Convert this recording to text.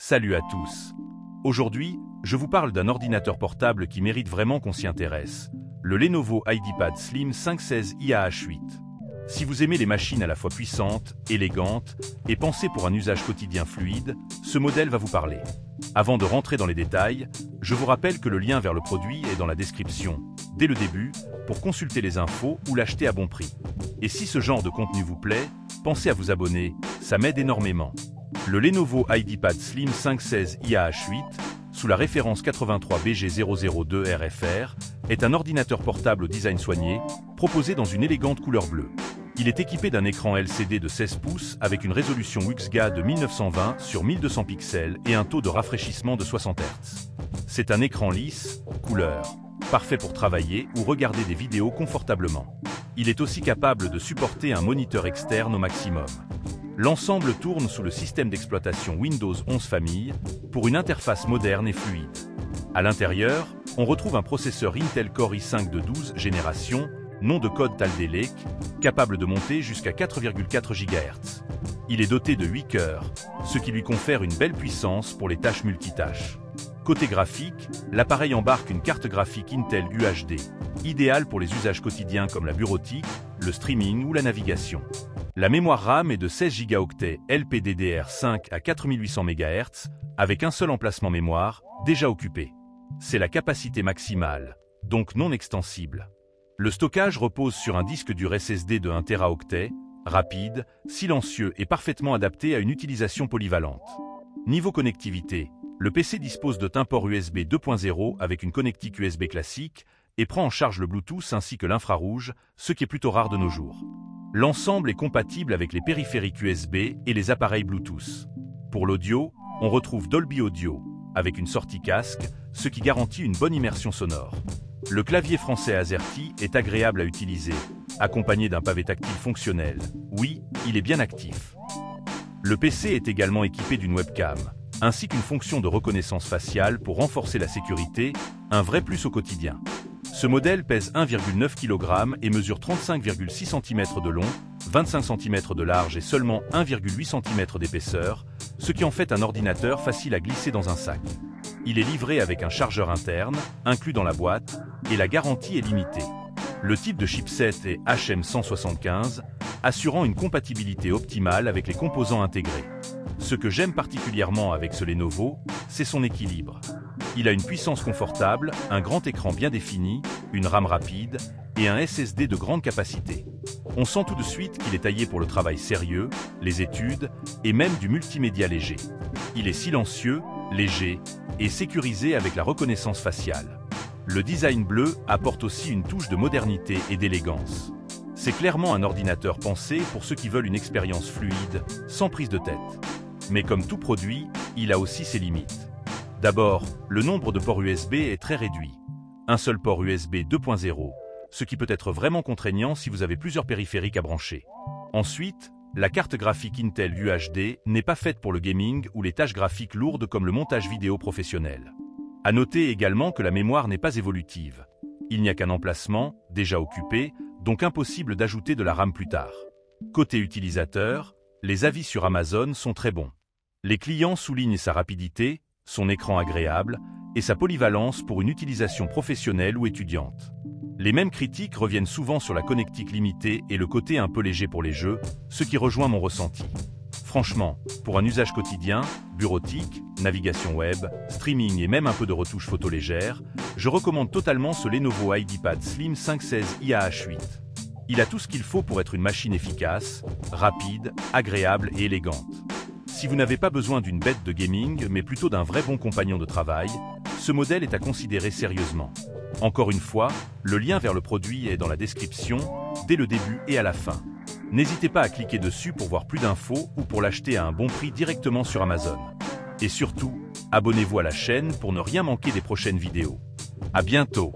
Salut à tous. Aujourd'hui, je vous parle d'un ordinateur portable qui mérite vraiment qu'on s'y intéresse, le Lenovo IdeaPad Slim 516 IAH8. Si vous aimez les machines à la fois puissantes, élégantes et pensées pour un usage quotidien fluide, ce modèle va vous parler. Avant de rentrer dans les détails, je vous rappelle que le lien vers le produit est dans la description, dès le début, pour consulter les infos ou l'acheter à bon prix. Et si ce genre de contenu vous plaît, pensez à vous abonner, ça m'aide énormément. Le Lenovo IdeaPad Slim 516 IAH8, sous la référence 83BG002RFR, est un ordinateur portable au design soigné, proposé dans une élégante couleur bleue. Il est équipé d'un écran LCD de 16 pouces avec une résolution UXGA de 1920 sur 1200 pixels et un taux de rafraîchissement de 60 Hz. C'est un écran lisse, couleur, parfait pour travailler ou regarder des vidéos confortablement. Il est aussi capable de supporter un moniteur externe au maximum. L'ensemble tourne sous le système d'exploitation Windows 11 Famille pour une interface moderne et fluide. À l'intérieur, on retrouve un processeur Intel Core i5 de 12 générations, nom de code Alder Lake, capable de monter jusqu'à 4,4 GHz. Il est doté de 8 cœurs, ce qui lui confère une belle puissance pour les tâches multitâches. Côté graphique, l'appareil embarque une carte graphique Intel UHD, idéale pour les usages quotidiens comme la bureautique, le streaming ou la navigation. La mémoire RAM est de 16 Go LPDDR5 à 4800 MHz, avec un seul emplacement mémoire, déjà occupé. C'est la capacité maximale, donc non extensible. Le stockage repose sur un disque dur SSD de 1 Teraoctet, rapide, silencieux et parfaitement adapté à une utilisation polyvalente. Niveau connectivité, le PC dispose d'un port USB 2.0 avec une connectique USB classique et prend en charge le Bluetooth ainsi que l'infrarouge, ce qui est plutôt rare de nos jours. L'ensemble est compatible avec les périphériques USB et les appareils Bluetooth. Pour l'audio, on retrouve Dolby Audio, avec une sortie casque, ce qui garantit une bonne immersion sonore. Le clavier français AZERTY est agréable à utiliser, accompagné d'un pavé tactile fonctionnel. Oui, il est bien actif. Le PC est également équipé d'une webcam, ainsi qu'une fonction de reconnaissance faciale pour renforcer la sécurité, un vrai plus au quotidien. Ce modèle pèse 1,9 kg et mesure 35,6 cm de long, 25 cm de large et seulement 1,8 cm d'épaisseur, ce qui en fait un ordinateur facile à glisser dans un sac. Il est livré avec un chargeur interne, inclus dans la boîte, et la garantie est limitée. Le type de chipset est HM175, assurant une compatibilité optimale avec les composants intégrés. Ce que j'aime particulièrement avec ce Lenovo, c'est son équilibre. Il a une puissance confortable, un grand écran bien défini, une RAM rapide et un SSD de grande capacité. On sent tout de suite qu'il est taillé pour le travail sérieux, les études et même du multimédia léger. Il est silencieux, léger et sécurisé avec la reconnaissance faciale. Le design bleu apporte aussi une touche de modernité et d'élégance. C'est clairement un ordinateur pensé pour ceux qui veulent une expérience fluide, sans prise de tête. Mais comme tout produit, il a aussi ses limites. D'abord, le nombre de ports USB est très réduit. Un seul port USB 2.0, ce qui peut être vraiment contraignant si vous avez plusieurs périphériques à brancher. Ensuite, la carte graphique Intel UHD n'est pas faite pour le gaming ou les tâches graphiques lourdes comme le montage vidéo professionnel. À noter également que la mémoire n'est pas évolutive. Il n'y a qu'un emplacement, déjà occupé, donc impossible d'ajouter de la RAM plus tard. Côté utilisateur, les avis sur Amazon sont très bons. Les clients soulignent sa rapidité, son écran agréable et sa polyvalence pour une utilisation professionnelle ou étudiante. Les mêmes critiques reviennent souvent sur la connectique limitée et le côté un peu léger pour les jeux, ce qui rejoint mon ressenti. Franchement, pour un usage quotidien, bureautique, navigation web, streaming et même un peu de retouche photo légère, je recommande totalement ce Lenovo IdeaPad Slim 516 IAH8. Il a tout ce qu'il faut pour être une machine efficace, rapide, agréable et élégante. Si vous n'avez pas besoin d'une bête de gaming, mais plutôt d'un vrai bon compagnon de travail, ce modèle est à considérer sérieusement. Encore une fois, le lien vers le produit est dans la description, dès le début et à la fin. N'hésitez pas à cliquer dessus pour voir plus d'infos ou pour l'acheter à un bon prix directement sur Amazon. Et surtout, abonnez-vous à la chaîne pour ne rien manquer des prochaines vidéos. À bientôt!